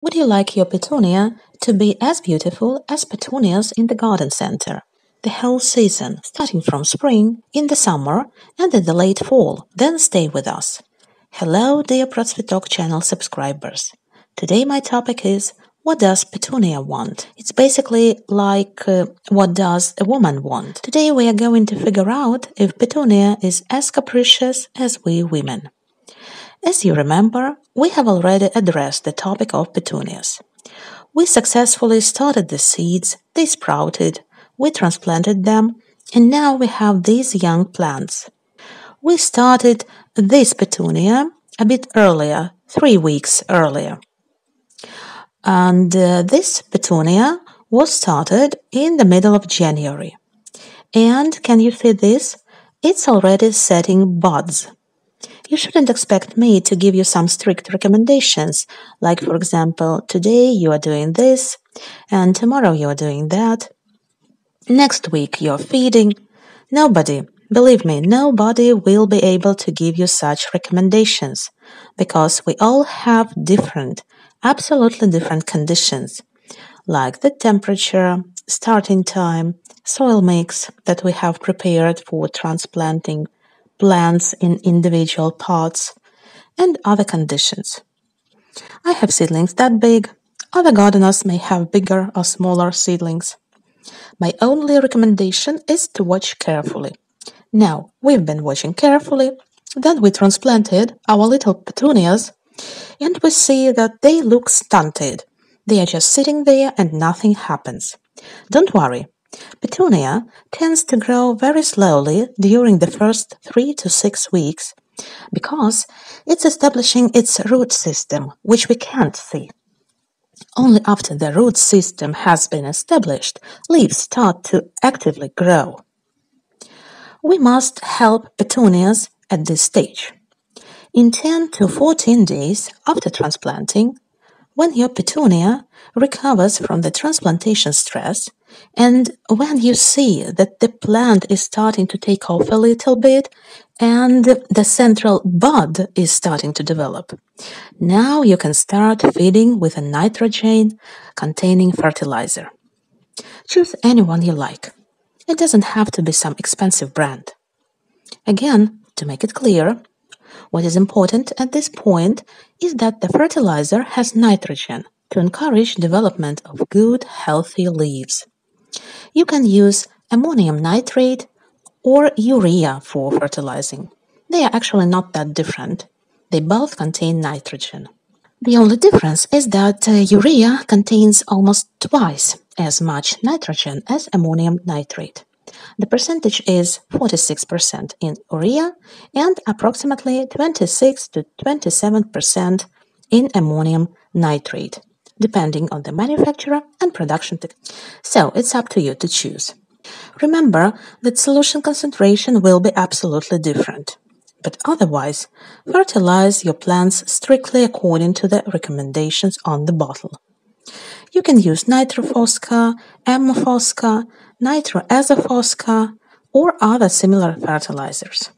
Would you like your petunia to be as beautiful as petunias in the garden center? The whole season, starting from spring, in the summer, and in the late fall. Then stay with us. Hello, dear CrossFit Talk channel subscribers. Today my topic is what does petunia want? It's basically like what does a woman want? Today we are going to figure out if petunia is as capricious as we women. As you remember, we have already addressed the topic of petunias. We successfully started the seeds, they sprouted, we transplanted them, and now we have these young plants. We started this petunia a bit earlier, 3 weeks earlier. And this petunia was started in the middle of January. And can you see this? It's already setting buds. You shouldn't expect me to give you some strict recommendations, like, for example, today you are doing this, and tomorrow you are doing that. Next week you're feeding. Believe me, nobody will be able to give you such recommendations, because we all have absolutely different conditions, like the temperature, starting time, soil mix that we have prepared for transplanting plants in individual pots, and other conditions. I have seedlings that big. Other gardeners may have bigger or smaller seedlings. My only recommendation is to watch carefully. Now, we've been watching carefully, then we transplanted our little petunias, and we see that they look stunted. They are just sitting there and nothing happens. Don't worry. Petunia tends to grow very slowly during the first 3 to 6 weeks because it's establishing its root system, which we can't see. Only after the root system has been established, leaves start to actively grow. We must help petunias at this stage. In 10 to 14 days after transplanting, when your petunia recovers from the transplantation stress, and when you see that the plant is starting to take off a little bit and the central bud is starting to develop, now you can start feeding with a nitrogen-containing fertilizer. Choose any one you like. It doesn't have to be some expensive brand. Again, to make it clear, what is important at this point is that the fertilizer has nitrogen to encourage development of good, healthy leaves. You can use ammonium nitrate or urea for fertilizing. They are actually not that different. They both contain nitrogen. The only difference is that urea contains almost twice as much nitrogen as ammonium nitrate. The percentage is 46% in urea and approximately 26 to 27% in ammonium nitrate, depending on the manufacturer and production technique. So it's up to you to choose. Remember that solution concentration will be absolutely different. But otherwise, fertilize your plants strictly according to the recommendations on the bottle. You can use nitrofosca, amphosca, nitroazofosca, or other similar fertilizers.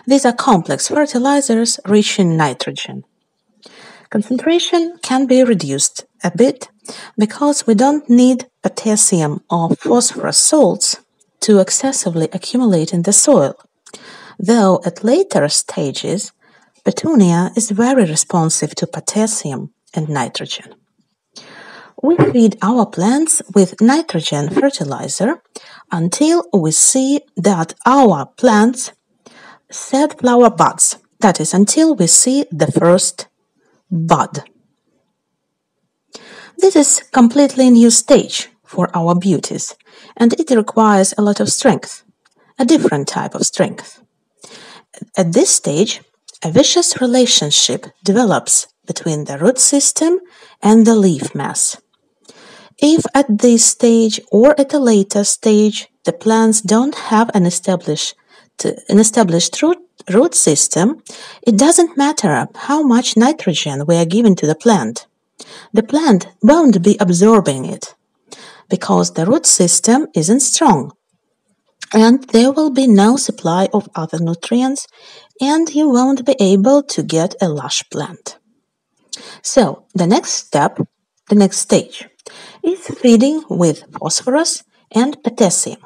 These are complex fertilizers rich in nitrogen. Concentration can be reduced a bit because we don't need potassium or phosphorus salts to excessively accumulate in the soil, though at later stages, petunia is very responsive to potassium and nitrogen. We feed our plants with nitrogen fertilizer until we see that our plants set flower buds. That is, until we see the first bud. This is completely new stage for our beauties, and it requires a lot of strength, a different type of strength. At this stage, a vicious relationship develops between the root system and the leaf mass. If at this stage or at a later stage the plants don't have an established root system, it doesn't matter how much nitrogen we are giving to the plant. The plant won't be absorbing it because the root system isn't strong, and there will be no supply of other nutrients, and you won't be able to get a lush plant. So the next stage, is feeding with phosphorus and potassium.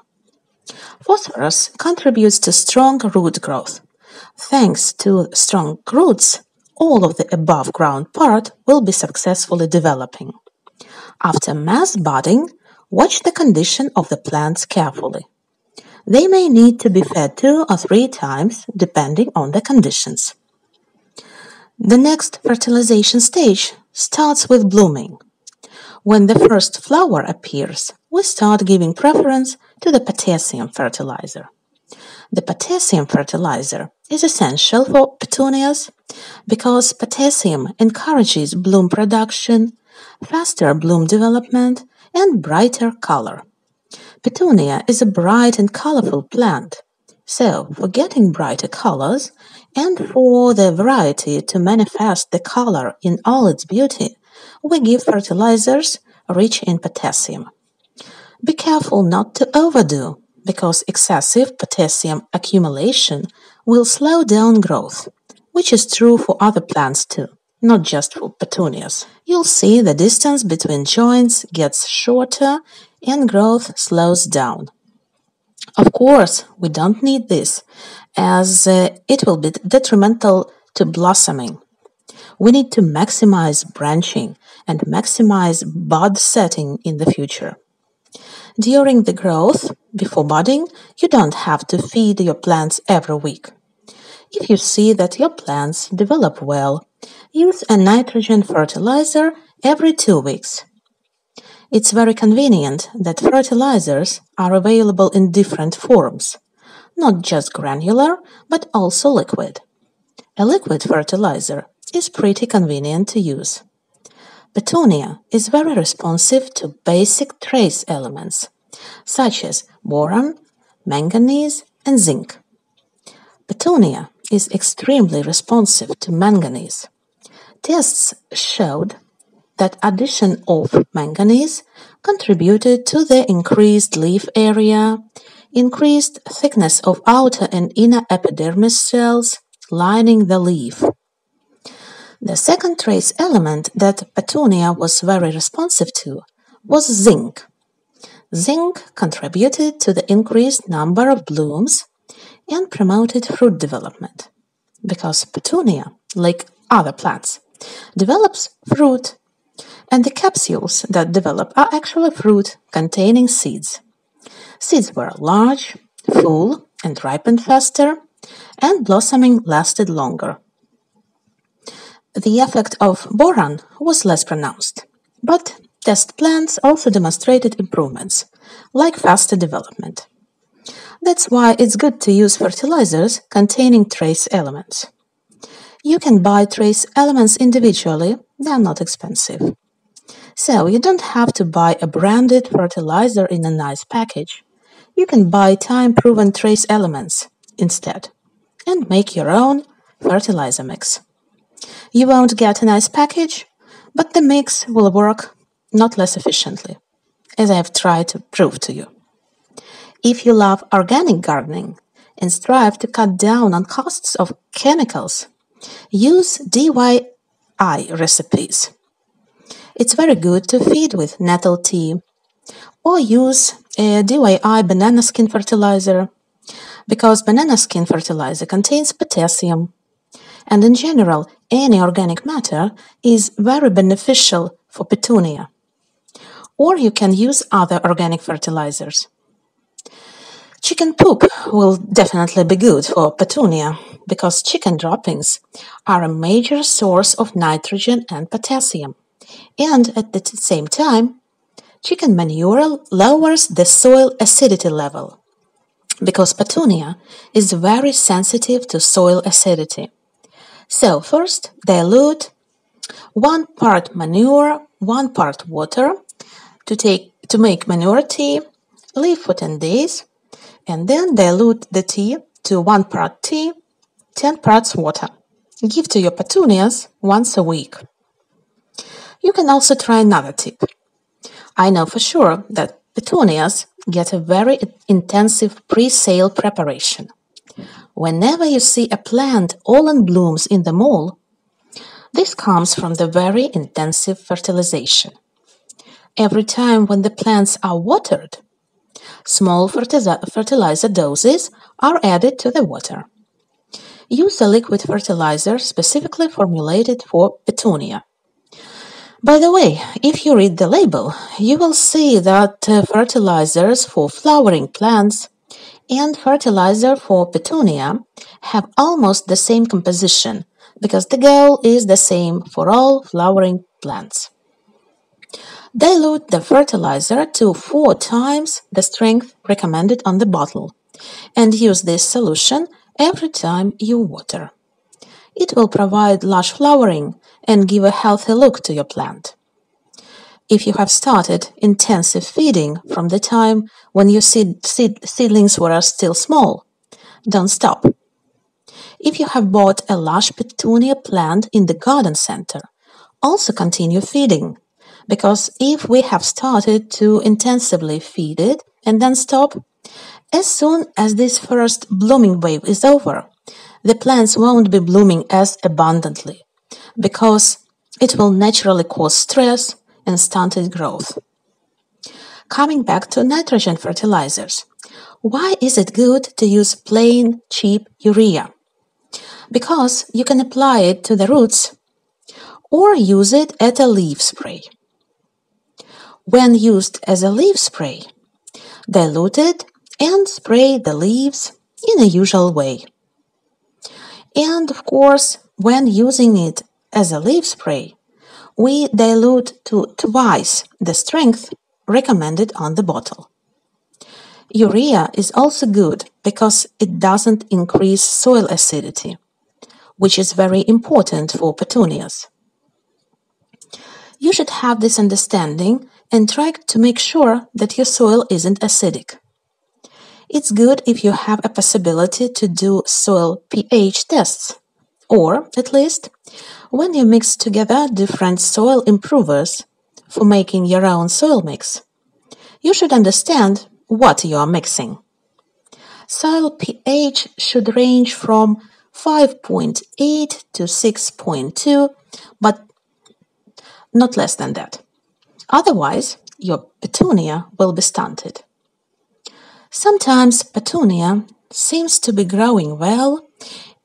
Phosphorus contributes to strong root growth. Thanks to strong roots, all of the above ground part will be successfully developing. After mass budding, watch the condition of the plants carefully. They may need to be fed 2 or 3 times depending on the conditions. The next fertilization stage starts with blooming. When the first flower appears, we start giving preference to the potassium fertilizer. The potassium fertilizer is essential for petunias because potassium encourages bloom production, faster bloom development, and brighter color. Petunia is a bright and colorful plant, so for getting brighter colors and for the variety to manifest the color in all its beauty, we give fertilizers rich in potassium. Be careful not to overdo, because excessive potassium accumulation will slow down growth, which is true for other plants too, not just for petunias. You'll see the distance between joints gets shorter and growth slows down. Of course, we don't need this, as it will be detrimental to blossoming. We need to maximize branching and maximize bud setting in the future. During the growth, before budding, you don't have to feed your plants every week. If you see that your plants develop well, use a nitrogen fertilizer every 2 weeks. It's very convenient that fertilizers are available in different forms, not just granular, but also liquid. A liquid fertilizer is pretty convenient to use. Petunia is very responsive to basic trace elements, such as boron, manganese, and zinc. Petunia is extremely responsive to manganese. Tests showed that addition of manganese contributed to the increased leaf area, increased thickness of outer and inner epidermis cells lining the leaf. The second trace element that Petunia was very responsive to was zinc. Zinc contributed to the increased number of blooms and promoted fruit development, because Petunia, like other plants, develops fruit, and the capsules that develop are actually fruit containing seeds. Seeds were large, full, and ripened faster, and blossoming lasted longer. The effect of boron was less pronounced, but test plants also demonstrated improvements, like faster development. That's why it's good to use fertilizers containing trace elements. You can buy trace elements individually, they are not expensive. So you don't have to buy a branded fertilizer in a nice package. You can buy time-proven trace elements instead and make your own fertilizer mix. You won't get a nice package, but the mix will work not less efficiently, as I have tried to prove to you. If you love organic gardening and strive to cut down on costs of chemicals, use DIY recipes. It's very good to feed with nettle tea or use a DIY banana skin fertilizer, because banana skin fertilizer contains potassium, and in general, any organic matter is very beneficial for petunia. Or you can use other organic fertilizers. Chicken poop will definitely be good for petunia, because chicken droppings are a major source of nitrogen and potassium. And at the same time, chicken manure lowers the soil acidity level, because petunia is very sensitive to soil acidity. So first dilute 1 part manure, 1 part water to make manure tea, leave for 10 days, and then dilute the tea to 1 part tea, 10 parts water. Give to your petunias once a week. You can also try another tip. I know for sure that petunias get a very intensive pre-sale preparation. Whenever you see a plant all in blooms in the mall, This comes from the very intensive fertilization. Every time when the plants are watered, small fertilizer doses are added to the water. Use a liquid fertilizer specifically formulated for petunia. By the way, if you read the label, you will see that fertilizers for flowering plants and fertilizer for petunia have almost the same composition because the goal is the same for all flowering plants. Dilute the fertilizer to 4 times the strength recommended on the bottle and use this solution every time you water. It will provide lush flowering and give a healthy look to your plant. If you have started intensive feeding from the time when your seedlings were still small, don't stop. If you have bought a lush petunia plant in the garden center, also continue feeding, because if we have started to intensively feed it and then stop, as soon as this first blooming wave is over, the plants won't be blooming as abundantly, because it will naturally cause stress and stunted growth. Coming back to nitrogen fertilizers, why is it good to use plain, cheap urea? Because you can apply it to the roots or use it at a leaf spray. When used as a leaf spray, dilute it and spray the leaves in a usual way. And of course, when using it as a leaf spray, we dilute to twice the strength recommended on the bottle. Urea is also good because it doesn't increase soil acidity, which is very important for petunias. You should have this understanding and try to make sure that your soil isn't acidic. It's good if you have a possibility to do soil pH tests, or at least when you mix together different soil improvers for making your own soil mix, you should understand what you are mixing. Soil pH should range from 5.8 to 6.2, but not less than that. Otherwise, your petunia will be stunted. Sometimes petunia seems to be growing well,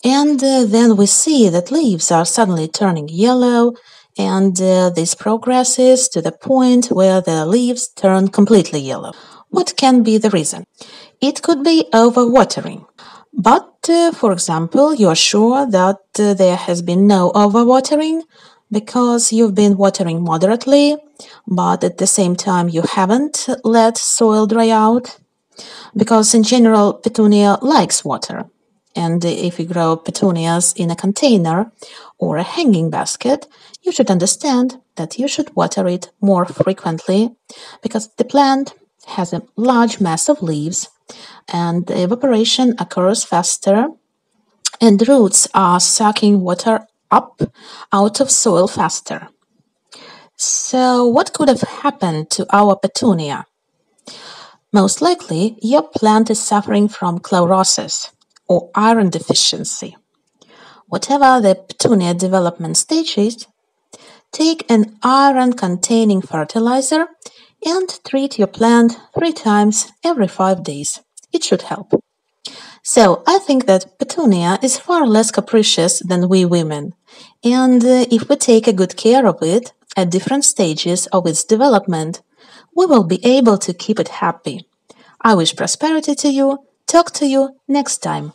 and then we see that leaves are suddenly turning yellow, and this progresses to the point where the leaves turn completely yellow. What can be the reason? It could be overwatering. But, for example, you are sure that there has been no overwatering because you've been watering moderately, but at the same time you haven't let soil dry out. Because in general, petunia likes water. And if you grow petunias in a container or a hanging basket, you should understand that you should water it more frequently because the plant has a large mass of leaves and the evaporation occurs faster and roots are sucking water up out of soil faster. So what could have happened to our petunia? Most likely, your plant is suffering from chlorosis or iron deficiency. Whatever the petunia development stage is, take an iron-containing fertilizer and treat your plant 3 times every 5 days. It should help. So I think that petunia is far less capricious than we women, and if we take a good care of it at different stages of its development, we will be able to keep it happy. I wish prosperity to you. Talk to you next time.